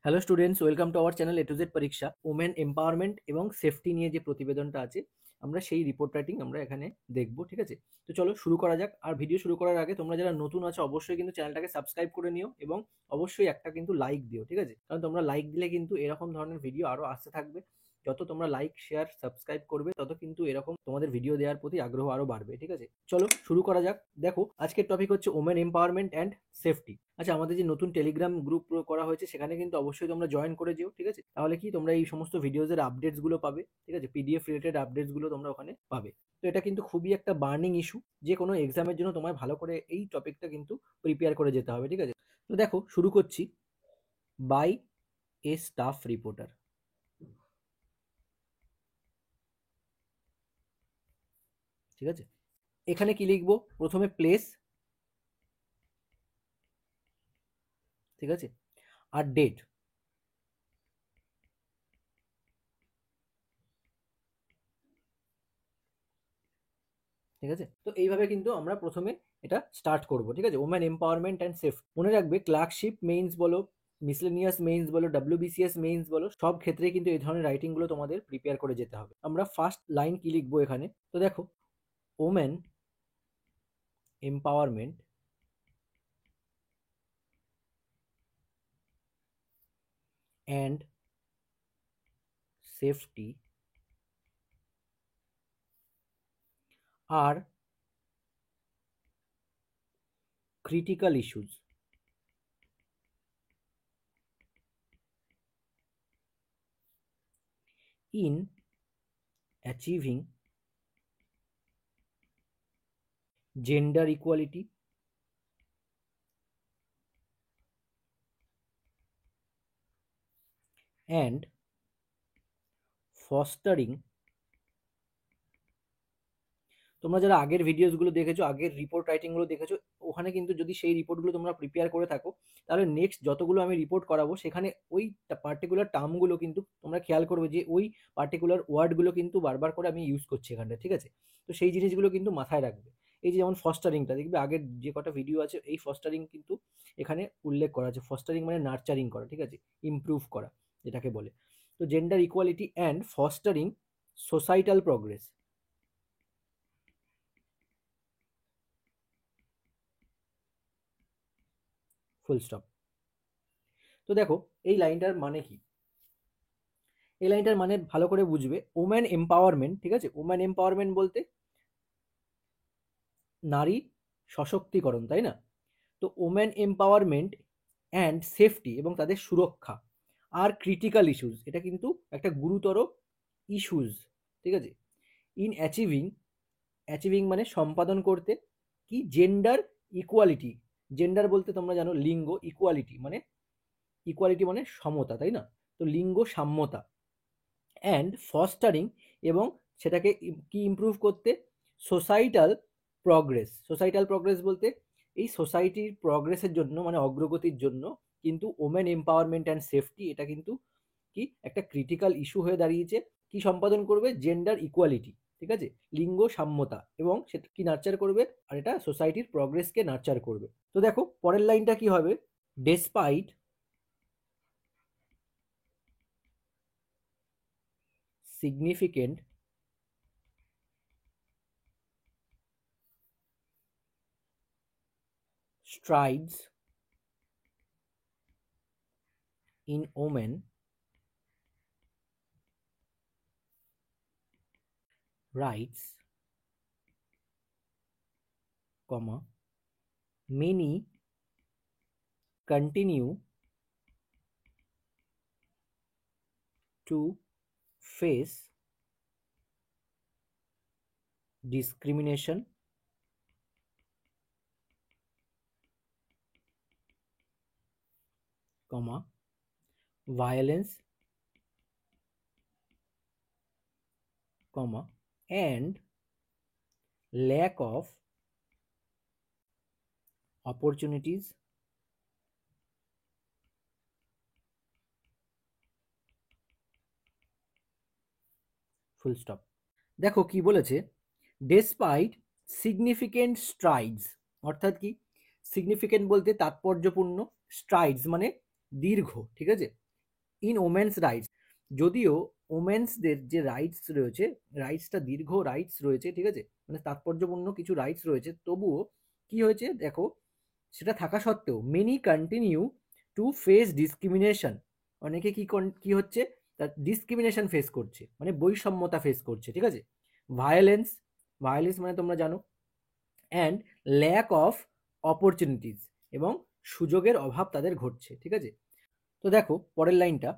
Hello students, welcome to our channel A to Z পরীক্ষা। Women empowerment এবং safety নিয়ে যে প্রতিবেদনটা আছে, আমরা সেই রিপোর্ট রাইটিং আমরা এখানে দেখবো। ঠিক আছে, তো চলো শুরু করা যাক। আর ভিডিও শুরু করার আগে তোমরা যারা নতুন আছো অবশ্যই কিন্তু চ্যানেলটাকে সাবস্ক্রাইব করে নিও এবং অবশ্যই একটা কিন্তু লাইক দিও। ঠিক আছে, কারণ তোমরা লাইক দিলে কিন্তু এরকম ধরনের ভিডিও আরো আসতে থাকবে। যত তোমরা লাইক শেয়ার সাবস্ক্রাইব করবে তত কিন্তু এরকম তোমাদের ভিডিও দেওয়ার প্রতি আগ্রহ আরো বাড়বে। ঠিক আছে, চলো শুরু করা যাক। দেখো, আজকের টপিক হচ্ছে ওমেন এম্পাওয়ারমেন্ট অ্যান্ড সেফটি। আচ্ছা, আমাদের যে নতুন টেলিগ্রাম গ্রুপ করা হয়েছে সেখানে কিন্তু অবশ্যই তোমরা জয়েন করে যেও। ঠিক আছে, তাহলে কি তোমরা এই সমস্ত ভিডিওজের আপডেটস গুলো পাবে। ঠিক আছে, পিডিএফ রিলেটেড আপডেটস গুলো তোমরা ওখানে পাবে। তো এটা কিন্তু খুবই একটা বার্নিং ইস্যু, যে কোনো এক্সামের জন্য তোমায় ভালো করে এই টপিকটা কিন্তু প্রিপেয়ার করে যেতে হবে। ঠিক আছে, তো দেখো শুরু করছি। By a staff reporter. ঠিক আছে, এখানে কি লিখবো? প্রথমে প্লেস, ঠিক আছে, আর ডেট। ঠিক আছে, তো এইভাবে কিন্তু আমরা প্রথমে এটা স্টার্ট করব। ঠিক আছে, ওমেন এম্পাওয়ারমেন্ট অ্যান্ড সেফ। মনে রাখবে, ক্লার্কশিপ মেইনস বলো, মিসলেনিয়াস মেইনস বলো, ডাব্লিউবিসিএস মেইনস বলো, সব ক্ষেত্রে কিন্তু এই ধরনের রাইটিং গুলো তোমাদের প্রিপেয়ার করে যেতে হবে। আমরা ফার্স্ট লাইন কি লিখবো এখানে? তো দেখো, ওমেন এম্পাওয়ারমেন্ট অ্যান্ড সেফটি আর critical issues in achieving gender equality and fostering. তোমরা যারা আগের ভিডিওসগুলো দেখেছো, আগের রিপোর্ট রাইটিংগুলো দেখেছো, ওখানে কিন্তু যদি সেই রিপোর্টগুলো তোমরা প্রিপেয়ার করে থাকো, তাহলে নেক্সট যতগুলো আমি রিপোর্ট করাবো সেখানে ওই পার্টিকুলার টার্মগুলো কিন্তু তোমরা খেয়াল করবে যে ওই পার্টিকুলার ওয়ার্ডগুলো কিন্তু বারবার করে আমি ইউজ করছি এখানটা। ঠিক আছে, তো সেই জিনিসগুলো কিন্তু মাথায় রাখবে। এই যে যেমন ফস্টারিংটা, দেখবে আগের যে কটা ভিডিও আছে এই ফস্টারিং কিন্তু এখানে উল্লেখ করা আছে। ফস্টারিং মানে নার্চারিং করা, ঠিক আছে, ইমপ্রুভ করা যেটাকে বলে। তো gender equality and fostering societal progress, full stop. তো দেখো, এই লাইনটার মানে কি? এই লাইনটার মানে ভালো করে বুঝবে। ওম্যান এম্পাওয়ারমেন্ট, ঠিক আছে, ওম্যান এম্পাওয়ারমেন্ট বলতে নারী সশক্তিকরণ, তাই না? তো ওম্যান এম্পাওয়ারমেন্ট অ্যান্ড সেফটি এবং তাদের সুরক্ষা আর ক্রিটিক্যাল ইস্যুস, এটা কিন্তু একটা গুরুতর ইস্যুস। ঠিক আছে, ইন অ্যাচিভিং, অ্যাচিভিং মানে সম্পাদন করতে, কি জেন্ডার ইকুয়ালিটি। জেন্ডার বলতে তোমরা জানো লিঙ্গ, ইকুয়ালিটি মানে, ইকুয়ালিটি মানে সমতা, তাই না? তো লিঙ্গ সাম্যতা, অ্যান্ড ফস্টারিং এবং সেটাকে কি ইমপ্রুভ করতে? Societal progress. সোসাইটাল প্রগ্রেস বলতে এই সোসাইটির প্রগ্রেসের জন্য মানে অগ্রগতির জন্য কিন্তু ওমেন এম্পাওয়ারমেন্ট অ্যান্ড সেফটি এটা কিন্তু কি একটা ক্রিটিক্যাল ইস্যু হয়ে দাঁড়িয়েছে। কি সম্পাদন করবে? জেন্ডার ইকুয়ালিটি, ঠিক আছে, লিঙ্গ সাম্যতা, এবং সেটা কি নার্চার করবে? আর এটা সোসাইটির প্রগ্রেসকে নার্চার করবে। তো দেখো পরের লাইনটা কি হবে? Despite significant strides in women rights, comma, many continue to face discrimination, comma, violence, comma, and lack of opportunities full stop। দেখো কি বলেছে? ডেসপাইট সিগনিফিকেন্ট স্ট্রাইডস, অর্থাৎ কি? সিগনিফিকেন্ট বলতে তাৎপর্যপূর্ণ, স্ট্রাইডস মানে দীর্ঘ, ঠিক আছে, ইন ওমেন্স রাইটস, যদিও ওমেন্সদের যে রাইটস রয়েছে, রাইটসটা দীর্ঘ রাইটস রয়েছে, ঠিক আছে, মানে তাৎপর্যপূর্ণ কিছু রাইটস রয়েছে, তবুও কি হয়েছে দেখো, সেটা থাকা সত্ত্বেও many continue to face discrimination, অনেকে কি হচ্ছে, তার ডিসক্রিমিনেশন ফেস করছে, মানে বৈষম্যতা ফেস করছে, ঠিক আছে, ভায়োলেন্স, ভায়োলেন্স মানে তোমরা জানো, অ্যান্ড ল্যাক অফ অপরচুনিটিস, এবং সুযোগের অভাব তাদের ঘটছে, ঠিক আছে। তো দেখো পরের লাইনটা,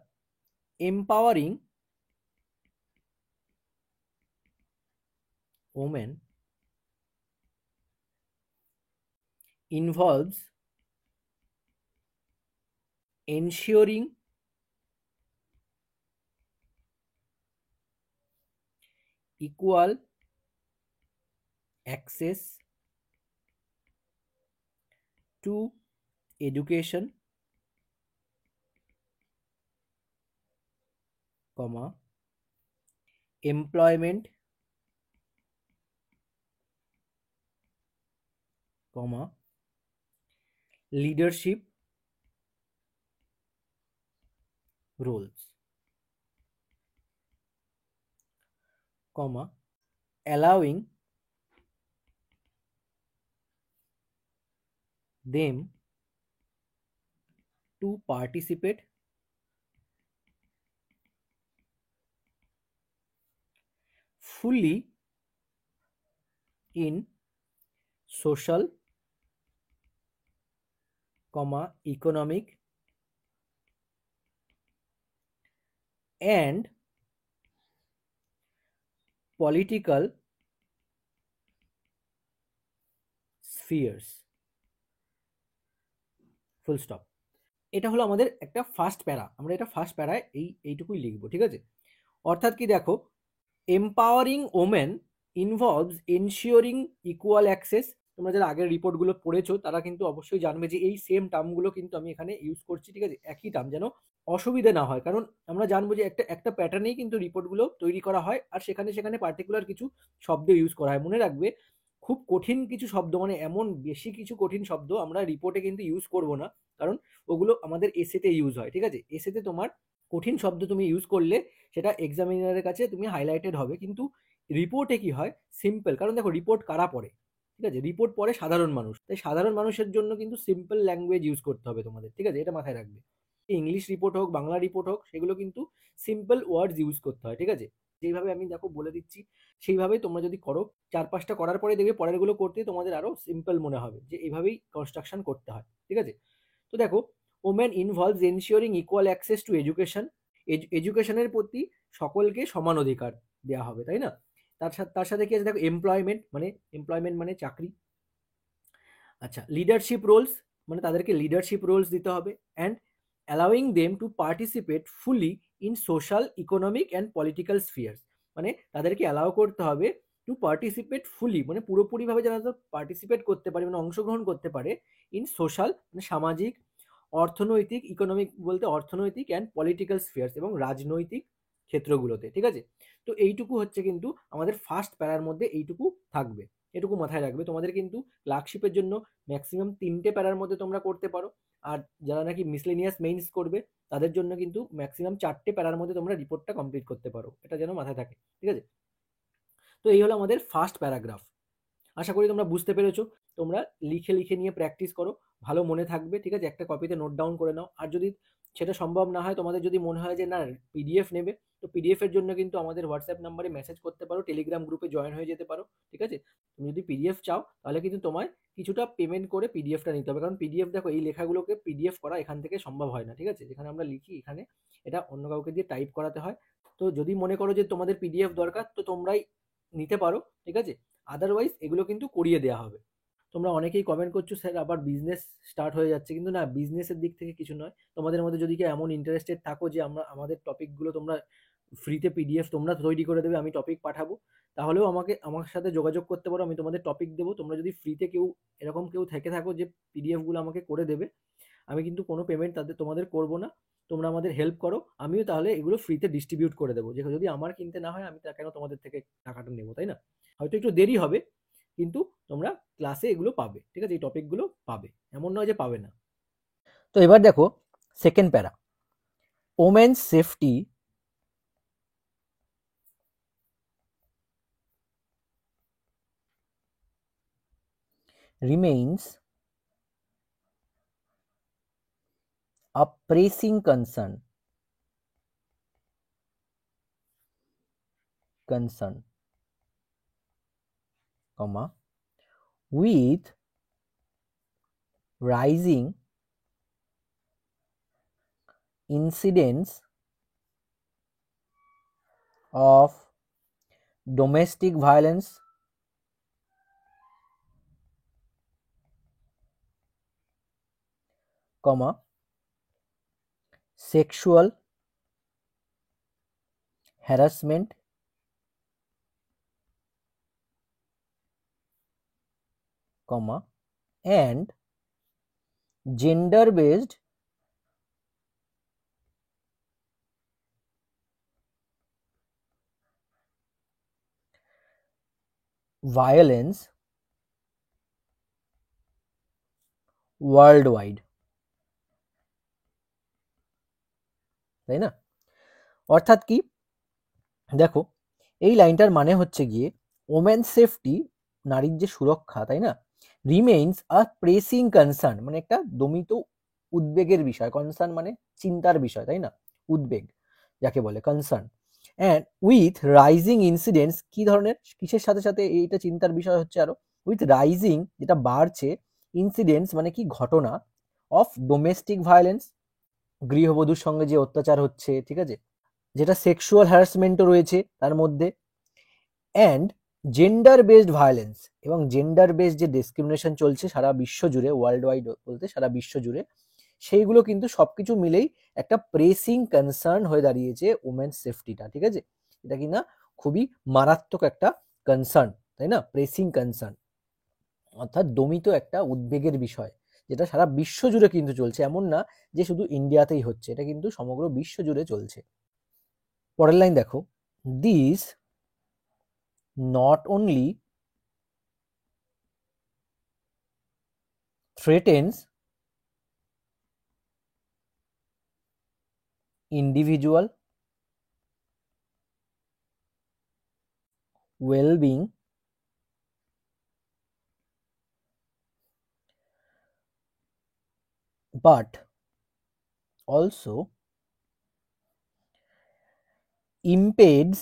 empowering women involves ensuring equal access to education, employment, leadership roles, allowing them to participate fully in social, economic and political spheres, full stop. এটা হলো আমাদের একটা ফার্স্ট প্যারা, আমরা এটা ফার্স্ট প্যারায় এইটুকুই লিখবো, ঠিক আছে। অর্থাৎ কি দেখো, empowering women involves ensuring equal access, তোমরা যারা আগের রিপোর্টগুলো পড়েছো তারা কিন্তু অবশ্যই জানবে যে এই সেম টার্মগুলো কিন্তু আমি এখানে ইউজ করছি, ঠিক আছে, একই টার্ম, যেন অসুবিধা না হয়, কারণ আমরা জানবো যে একটা প্যাটার্নেই কিন্তু রিপোর্টগুলো তৈরি করা হয়, আর সেখানে সেখানে পার্টিকুলার কিছু শব্দ ইউজ করা হয়। মনে রাখবে, খুব কঠিন কিছু শব্দ, মানে এমন বেশি কিছু কঠিন শব্দ আমরা রিপোর্টে কিন্তু ইউজ করব না, কারণ ওগুলো আমাদের এসেতে ইউজ হয়, ঠিক আছে। এসেতে তোমার কঠিন শব্দ তুমি ইউজ করলে সেটা এক্সামিনারের কাছে তুমি হাইলাইটেড হবে, কিন্তু রিপোর্টে কি হয়, সিম্পল, কারণ দেখো রিপোর্ট কারা পড়ে, ঠিক আছে, রিপোর্ট পড়ে সাধারণ মানুষ, তাই সাধারণ মানুষের জন্য কিন্তু সিম্পল ল্যাঙ্গুয়েজ ইউজ করতে হবে তোমাদের, ঠিক আছে, এটা মাথায় রাখবে। ইংলিশ রিপোর্ট হোক, বাংলা রিপোর্ট হোক, সেগুলো কিন্তু সিম্পল ওয়ার্ডস ইউজ করতে হয়, ঠিক আছে। যেইভাবে আমি দেখো বলে দিচ্ছি সেইভাবেই তোমরা যদি করো, 4-5টা করার পরে দেখবে পরেরগুলো করতে তোমাদের আরো সিম্পল মনে হবে, যে এইভাবেই কনস্ট্রাকশন করতে হয়, ঠিক আছে। তো দেখো, women involves ensuring equal access to education, এডুকেশনের প্রতি সকলকে সমান অধিকার দেওয়া হবে, তাই না। তার সাথে কি আছে দেখো, এমপ্লয়মেন্ট মানে চাকরি। আচ্ছা, লিডারশিপ রোলস, মানে তাদেরকে লিডারশিপ রোলস দিতে হবে, and allowing them to participate fully in social, economic and political spheres, মানে তাদেরকে অ্যালাউ করতে হবে টু পার্টিসিপেট ফুলি, মানে পুরোপুরিভাবে যেন পার্টিসিপেট করতে পারে, মানে অংশগ্রহণ করতে পারে, ইন সোশ্যাল মানে সামাজিক, অর্থনৈতিক, ইকোনমিক বলতে অর্থনৈতিক, অ্যান্ড পলিটিক্যাল স্ফিয়ার্স এবং রাজনৈতিক ক্ষেত্রগুলোতে, ঠিক আছে। তো এইটুকু হচ্ছে কিন্তু আমাদের ফার্স্ট প্যারার মধ্যে এইটুকু থাকবে, এটুকু মাথায় রাখবে। তোমাদের কিন্তু ক্লার্কশিপের জন্য ম্যাক্সিমাম 3টে প্যারার মধ্যে তোমরা করতে পারো, আর যারা নাকি মিসলেনিয়াস মেইনস করবে তাদের জন্য কিন্তু ম্যাক্সিমাম 4টে প্যারার মধ্যে তোমরা রিপোর্টটা কমপ্লিট করতে পারো, এটা যেন মাথায় থাকে, ঠিক আছে। তো এই হলো আমাদের ফার্স্ট প্যারাগ্রাফ। আশা করি তোমরা বুঝতে পেরেছো। তোমরা লিখে লিখে নিয়ে প্র্যাকটিস করো, ভালো মনে থাকবে, ঠিক আছে, একটা কপিতে নোট ডাউন করে নাও। আর যদি সেটা সম্ভব না হয়, তোমাদের যদি মনে হয় যে না পিডিএফ নেবে, তো পিডিএফ এর জন্য কিন্তু আমাদের হোয়াটসঅ্যাপ নাম্বারে মেসেজ করতে পারো, টেলিগ্রাম গ্রুপে জয়েন হয়ে যেতে পারো, ঠিক আছে। তুমি যদি পিডিএফ চাও তাহলে কিন্তু তোমায় কিছুটা পেমেন্ট করে পিডিএফটা নিতে হবে, কারণ পিডিএফ দেখো এই লেখাগুলোকে পিডিএফ করা এখান থেকে সম্ভব হয় না, ঠিক আছে, যেখানে আমরা লিখি এখানে এটা অন্য কাউকে দিয়ে টাইপ করাতে হয়। তো যদি মনে করো যে তোমাদের পিডিএফ দরকার, তো তোমরাই নিতে পারো, ঠিক আছে, আদারওয়াইজ এগুলো কিন্তু করিয়ে দেওয়া হবে। তোমরা অনেকেই কমেন্ট করছো স্যার আবার বিজনেস স্টার্ট হয়ে যাচ্ছে, কিন্তু না, বিজনেসের দিক থেকে কিছু নয়। তোমাদের মধ্যে যদি কেউ এমন ইন্টারেস্টেড থাকো যে আমাদের টপিকগুলো তোমরা ফ্রিতে পিডিএফ তোমরা তৈরি করে দেবে, আমি টপিক পাঠাবো, তাহলেও আমার সাথে যোগাযোগ করতে পারো, আমি তোমাদের টপিক দেবো। তোমরা যদি ফ্রিতে এরকম কেউ থেকে থাকো যে পিডিএফগুলো আমাকে করে দেবে, আমি কিন্তু কোনো পেমেন্ট তোমাদের করবো না, তোমরা আমাদের হেল্প করো, আমিও তাহলে এগুলো ফ্রিতে ডিস্ট্রিবিউট করে দেবো। যে যদি আমার কিনতে না হয়, আমি তা কেন তোমাদের থেকে টাকাটা নেবো, তাই না। হয়তো একটু দেরি হবে, কিন্তু তোমরা ক্লাসে এগুলো পাবে, ঠিক আছে, এই টপিকগুলো পাবে, এমন নয় যে পাবে না। তো এবার দেখো সেকেন্ড প্যারা, women's safety remains a pressing concern comma with rising incidence of domestic violence, comma sexual harassment, comma and gender based violence worldwide, তাই না? অর্থাৎ কি, দেখো এই লাইনটার মানে হচ্ছে গিয়ে ওমেন সেফটি, নারীর যে সুরক্ষা, তাই না, রিমেইনস আ প্রেসিং কনসার্ন, মানে একটা দমিত উদ্বেগের বিষয়, কনসার্ন মানে চিন্তার বিষয়, তাই না, উদ্বেগ যাকে বলে concern, and with rising incidents, কি ধরনের, কিসের সাথে সাথে এইটা চিন্তার বিষয় হচ্ছে আরো, উইথ রাইজিং যেটা বাড়ছে, ইনসিডেন্টস মানে কি ঘটনা, অফ ডোমেস্টিক ভায়োলেন্স গৃহবধূর সঙ্গে যে অত্যাচার হচ্ছে, ঠিক আছে, যেটা সেক্সুয়াল হ্যারাসমেন্টও রয়েছে তার মধ্যে, অ্যান্ড জেন্ডার বেসড ভায়োলেন্স, এবং জেন্ডার বেসড যে ডিসক্রিমিনেশন চলছে সারা বিশ্ব জুড়ে, ওয়ার্ল্ড ওয়াইড বলতে সারা বিশ্ব জুড়ে, সেইগুলো কিন্তু সবকিছু মিলেই একটা প্রেসিং কনসার্ন হয়ে দাঁড়িয়েছে উমেন্স সেফটিটা, ঠিক আছে, এটা কিনা খুবই মারাত্মক একটা কনসার্ন, তাই না, প্রেসিং কনসার্ন, অর্থাৎ দমিত একটা উদ্বেগের বিষয়, যেটা সারা বিশ্ব জুড়ে কিন্তু চলছে, এমন না যে শুধু ইন্ডিয়াতেই হচ্ছে, এটা কিন্তু সমগ্র বিশ্ব জুড়ে চলছে। পরের লাইন দেখো, this not only threatens individual well-being but also impedes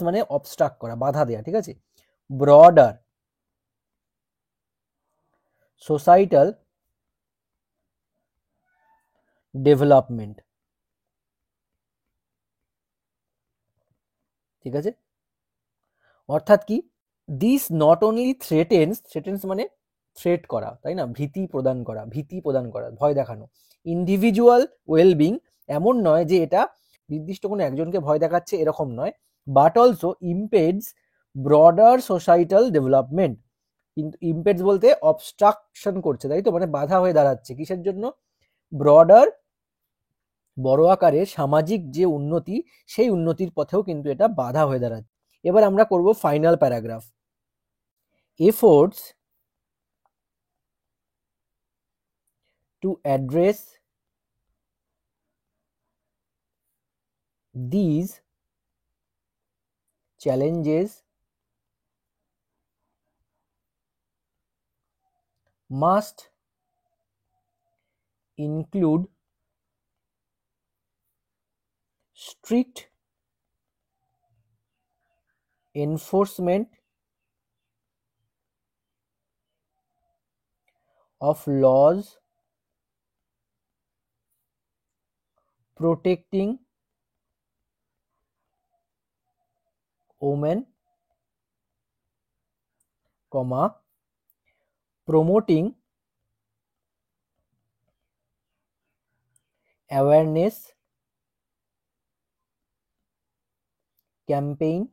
মানে অবস্ট্রাক্ট করা, বাধা দেয়া, ঠিক আছে, ব্রডার সোসাইটাল ডেভেলপমেন্ট, ঠিক আছে, অর্থাৎ কি, দিস নট অনলি থ্রেটেন্স মানে থ্রেট করা, তাই না, ভীতি প্রদান করা, ভয় দেখানো, ইন্ডিভিজুয়াল ওয়েলবিং, এমন নয় যে এটা নির্দিষ্ট কোনো একজনকে ভয় দেখাচ্ছে, এরকম নয়, but also impedes broader societal development, কিন্তু ইমপেডস বলতে অবস্ট্রাকশন করছে, তাই তো, মানে বাধা হয়ে দাঁড়াচ্ছে, কিসের জন্য, ব্রডার বড় আকারে সামাজিক যে উন্নতি, সেই উন্নতির পথেও কিন্তু এটা বাধা হয়ে দাঁড়াচ্ছে। এবার আমরা করব final paragraph. efforts to address these challenges must include strict enforcement of laws protecting women, promoting awareness campaign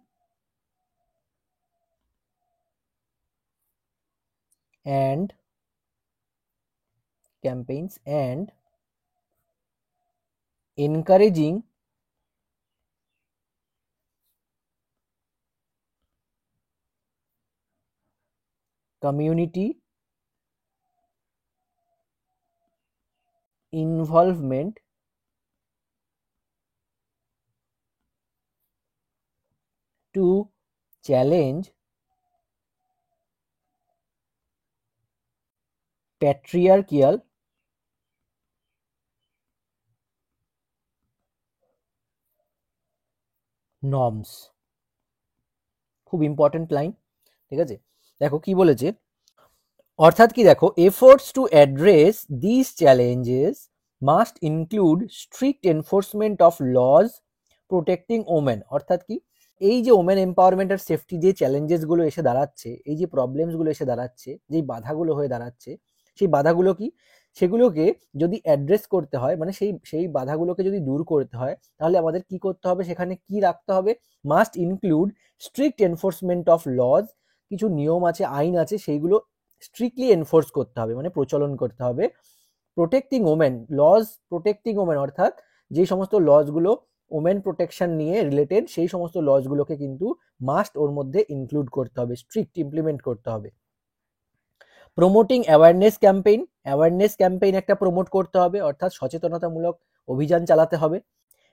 and campaigns and encouraging community involvement to challenge patriarchal norms। খুব ইম্পর্টেন্ট লাইন, ঠিক আছে। দেখো কি বলেছে, অর্থাৎ কি দেখো, efforts to address this challenges must include strict enforcement of laws protecting women. অর্থাৎ কি, এই যে ওমেন এম্পাওয়ারমেন্ট আর সেফটি যে চ্যালেঞ্জেসগুলো এসে দাঁড়াচ্ছে, এই যে প্রবলেমসগুলো এসে দাঁড়াচ্ছে, যেই বাধাগুলো হয়ে দাঁড়াচ্ছে, সেই বাধাগুলো কি, সেগুলোকে যদি অ্যাড্রেস করতে হয়, মানে সেই বাধাগুলোকে যদি দূর করতে হয়, তাহলে আমাদের কি করতে হবে, সেখানে কি রাখতে হবে, must include strict enforcement of laws, কিছু নিয়ম আছে, আইন আছে, সেইগুলো স্ট্রিক্টলি এনফোর্স করতে হবে, মানে প্রচলন করতে হবে। Protecting women, laws protecting women, অর্থাৎ যে সমস্ত লজগুলো ওমেন প্রোটেকশন নিয়ে রিলেটেড, সেই সমস্ত লজগুলোকে কিন্তু মাস্ট ওর মধ্যে ইনক্লুড করতে হবে, স্ট্রিক্ট ইমপ্লিমেন্ট করতে হবে। Promoting awareness campaign, awareness campaign একটা প্রমোট করতে হবে, অর্থাৎ সচেতনতামূলক অভিযান চালাতে হবে।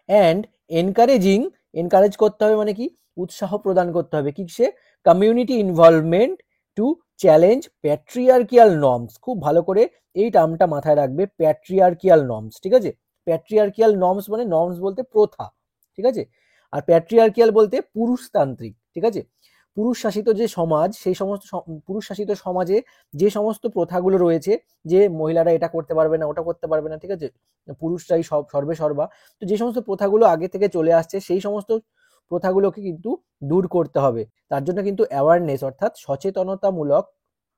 অ্যান্ড এনকারেজিং, এনকারেজ করতে হবে মানে কি, উৎসাহ প্রদান করতে হবে কিসে, community involvement two challenge patriarchal norms. খুব ভালো করে এই টার্মটা মাথায় রাখবে, প্যাট্রিয়ার্কিয়াল নর্মস, ঠিক আছে। প্যাট্রিয়ার্কিয়াল নর্মস মানে নর্মস বলতে প্রথা, ঠিক আছে, আর প্যাট্রিয়ার্কিয়াল বলতে পুরুষতান্ত্রিক, ঠিক আছে। পুরুষ শাসিত যে সমাজ, সেই সমস্ত পুরুষ শাসিত সমাজে যে সমস্ত প্রথাগুলো রয়েছে, যে মহিলারা এটা করতে পারবে না, ওটা করতে পারবে না, ঠিক আছে, পুরুষরাই সব সর্বে সর্বা, তো যে সমস্ত প্রথাগুলো আগে থেকে চলে আসছে, সেই সমস্ত প্রথাগুলোকে কিন্তু দূর করতে হবে। তার জন্য কিন্তু অ্যাওয়ারনেস অর্থাৎ সচেতনতামূলক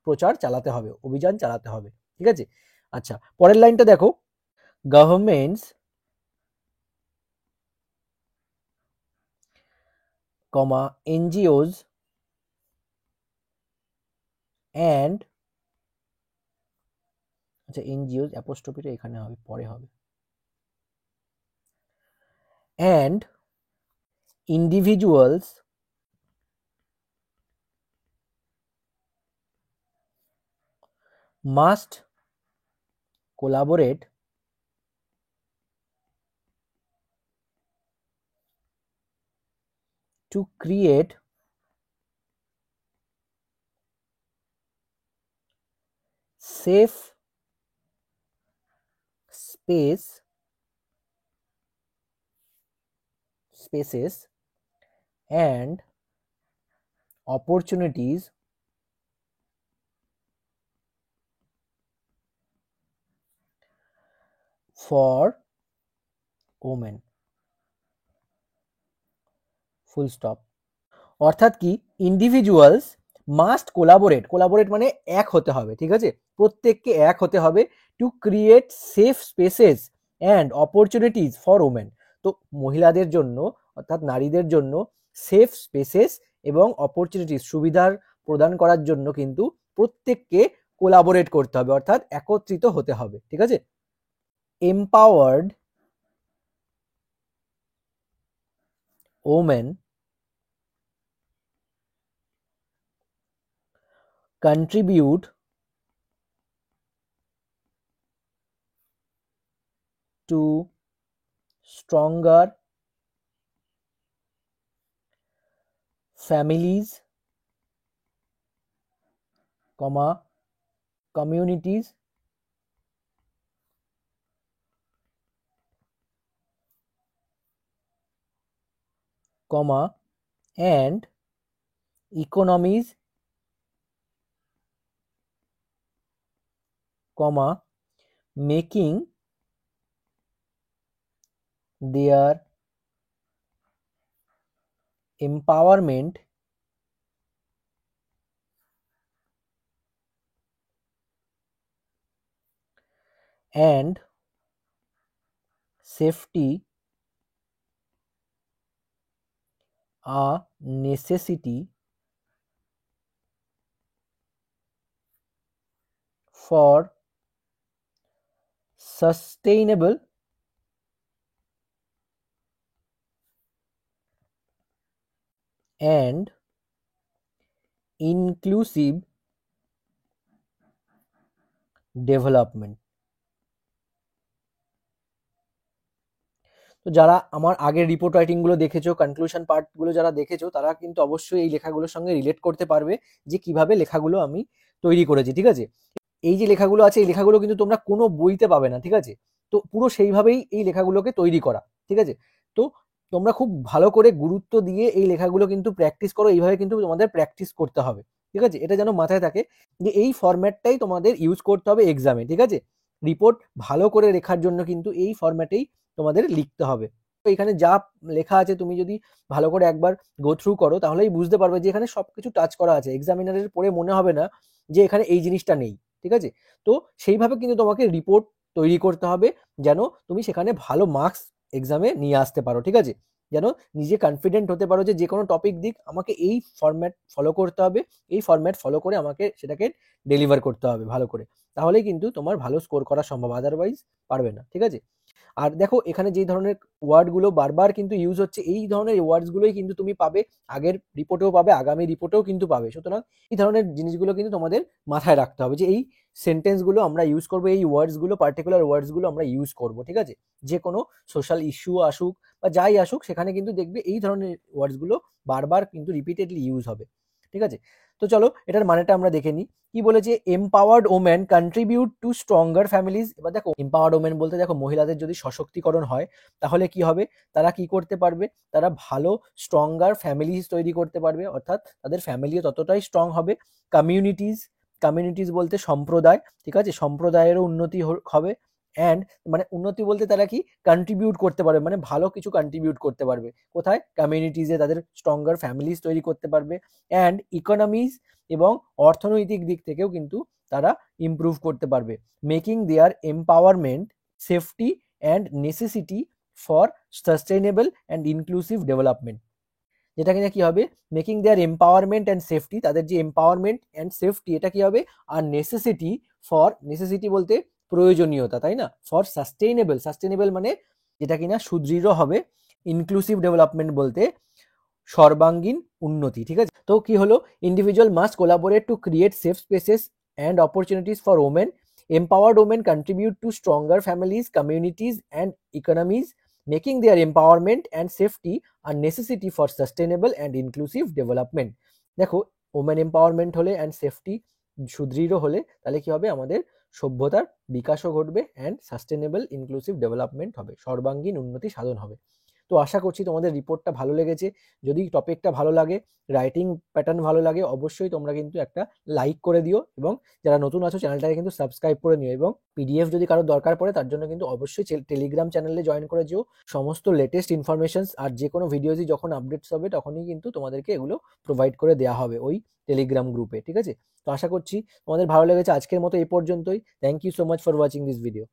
প্রচার চালাতে হবে, অভিযান চালাতে হবে, ঠিক আছে। আচ্ছা, পরের লাইনটা দেখো, গভর্নমেন্টস কমা এনজিওস অ্যান্ড, আচ্ছা এনজিওস অ্যাপোস্ট্রফিটা এখানে হবে, পরে হবে, and individuals must collaborate to create safe spaces and opportunities for women, full stop. অর্থাৎ কি, ইন্ডিভিজুয়ালস মাস্ট কোলাবোরেট, কোলাবোরেট মানে এক হতে হবে, ঠিক আছে, প্রত্যেককে এক হতে হবে, two create safe spaces and opportunities for women. তো মহিলাদের জন্য, অর্থাৎ নারীদের জন্য সেফ স্পেসেস এবং অপরচুনিটিস, সুবিধার প্রদান করার জন্য কিন্তু প্রত্যেককে কোলাবোরেট করতে হবে, অর্থাৎ একত্রিত হতে হবে, ঠিক আছে। Empowered women contribute to stronger families, communities, and economies, making their empowerment and safety a necessity for sustainable and inclusive development। তো যারা আমার আগের রিপোর্ট রাইটিংগুলো দেখেছো, কনক্লুশন পার্টগুলো যারা দেখেছো, তারা কিন্তু অবশ্যই এই লেখাগুলোর সঙ্গে রিলেট করতে পারবে যে কিভাবে লেখাগুলো আমি তৈরি করেছি, ঠিক আছে? এই যে লেখাগুলো আছে, এই লেখাগুলো কিন্তু তোমরা কোনো বইতে পাবে না, ঠিক আছে? তো পুরো সেইভাবেই এই লেখাগুলোকে তৈরি করা, ঠিক আছে? তো তোমরা খুব ভালো করে গুরুত্ব দিয়ে এই লেখাগুলো কিন্তু প্র্যাকটিস করো, এইভাবে কিন্তু তোমাদের প্র্যাকটিস করতে হবে, ঠিক আছে? এটা যেন মাথায় থাকে যে এই ফরম্যাটটাই তোমাদের ইউজ করতে হবে এক্সামে, ঠিক আছে? রিপোর্ট ভালো করে লেখার জন্য কিন্তু এই ফরম্যাটেই তোমাদের লিখতে হবে। তো এখানে যা লেখা আছে তুমি যদি ভালো করে একবার গো থ্রু করো, তাহলেই বুঝতে পারবে যে এখানে সবকিছু টাচ করা আছে। এক্সামিনারের পড়ে মনে হবে না যে এখানে এই জিনিসটা নেই, ঠিক আছে? তো সেইভাবে কিন্তু তোমাকে রিপোর্ট তৈরি করতে হবে, যেন তুমি সেখানে ভালো মার্কস এক্সামে নিয়ে আসতে পারো, ঠিক আছে? যেন নিজে কনফিডেন্ট হতে পারো যে কোনো টপিক দিক আমাকে এই ফরম্যাট ফলো করতে হবে, এই ফরম্যাট ফলো করে আমাকে সেটাকে ডেলিভার করতে হবে ভালো করে। তাহলেই কিন্তু তোমার ভালো স্কোর করা সম্ভব, আদারওয়াইজ পারবে না, ঠিক আছে? আর দেখো এখানে যেই ধরনের ওয়ার্ডগুলো বারবার কিন্তু ইউজ হচ্ছে, এই ধরনের ওয়ার্ডসগুলোই কিন্তু তুমি পাবে আগের রিপোর্টেও পাবে, আগামী রিপোর্টেও কিন্তু পাবে। সুতরাং এই ধরনের জিনিসগুলো কিন্তু তোমাদের মাথায় রাখতে হবে যে এই সেন্টেন্সগুলো আমরা ইউজ করবো, এই ওয়ার্ডসগুলো, পার্টিকুলার ওয়ার্ডসগুলো আমরা ইউজ করবো, ঠিক আছে? যে কোনো সোশ্যাল ইস্যু আসুক বা যাই আসুক, সেখানে কিন্তু দেখবে এই ধরনের ওয়ার্ডসগুলো বারবার কিন্তু রিপিটেডলি ইউজ হবে, ঠিক আছে? তো চলো এটার মানেটা আমরা দেখে নিই। কি বলেছে? Empowered women contribute to stronger families. এবার দেখো এম্পাওয়ার্ড ওমেন বলতে দেখো মহিলাদের যদি সশক্তিকরণ হয়, তাহলে কি হবে? তারা কি করতে পারবে? তারা ভালো স্ট্রঙ্গার ফ্যামিলিজ তৈরি করতে পারবে, অর্থাৎ তাদের ফ্যামিলিও ততটাই স্ট্রং হবে। কমিউনিটিজ, কমিউনিটিজ বলতে সম্প্রদায়, ঠিক আছে? সম্প্রদায়েরও উন্নতি হবে। অ্যান্ড মানে উন্নতি বলতে তারা কি কন্ট্রিবিউট করতে পারবে, মানে ভালো কিছু কন্ট্রিবিউট করতে পারবে। কোথায়? কমিউনিটিজে তাদের স্ট্রঙ্গার ফ্যামিলিজ তৈরি করতে পারবে। অ্যান্ড ইকোনমিজ, এবং অর্থনৈতিক দিক থেকেও কিন্তু তারা ইমপ্রুভ করতে পারবে। Making their empowerment safety and necessity for sustainable and inclusive development. যেটা কিনা কি হবে? Making their empowerment and safety, তাদের যে এম্পাওয়ারমেন্ট অ্যান্ড সেফটি, এটা কি হবে? আর নেসেসিটি ফর, নেসেসিটি বলতে প্রয়োজনীয়তা, তাই না? ফর সাস্টেইনেবল, সাস্টেইনেবল মানে যেটা কিনা সুদৃঢ় হবে। ইনক্লুসিভ ডেভেলপমেন্ট বলতে সর্বাঙ্গীন উন্নতি, ঠিক আছে? তো কি হলো? Individual must collaborate to create safe spaces and opportunities for women. Empowered women contribute to stronger families, communities and economies, making their empowerment and safety আর necessity for sustainable and inclusive development. দেখো women empowerment হলে and safety সুদৃঢ় হলে, তাহলে কি হবে? আমাদের সভ্যতার বিকাশও ঘটবে অ্যান্ড সাস্টেনেবল ইনক্লুসিভ ডেভেলপমেন্ট হবে, সর্বাঙ্গীন উন্নতি সাধন হবে। তো আশা করছি তোমাদের রিপোর্টটা ভালো লেগেছে। যদি টপিকটা ভালো লাগে, রাইটিং প্যাটার্ন ভালো লাগে, অবশ্যই তোমরা কিন্তু একটা লাইক করে দিও, এবং যারা নতুন আছো চ্যানেলটাকে কিন্তু সাবস্ক্রাইব করে নিও। এবং পিডিএফ যদি কারো দরকার পড়ে, তার জন্য কিন্তু অবশ্যই টেলিগ্রাম চ্যানেলে জয়েন করে যেও। সমস্ত লেটেস্ট ইনফরমেশনস আর যে কোনো ভিডিওজই যখন আপডেটস হবে, তখনই কিন্তু তোমাদেরকে এগুলো প্রোভাইড করে দেওয়া হবে ওই টেলিগ্রাম গ্রুপে, ঠিক আছে? তো আশা করছি তোমাদের ভালো লেগেছে। আজকের মতো এই পর্যন্তই। Thank you so much for watching this video.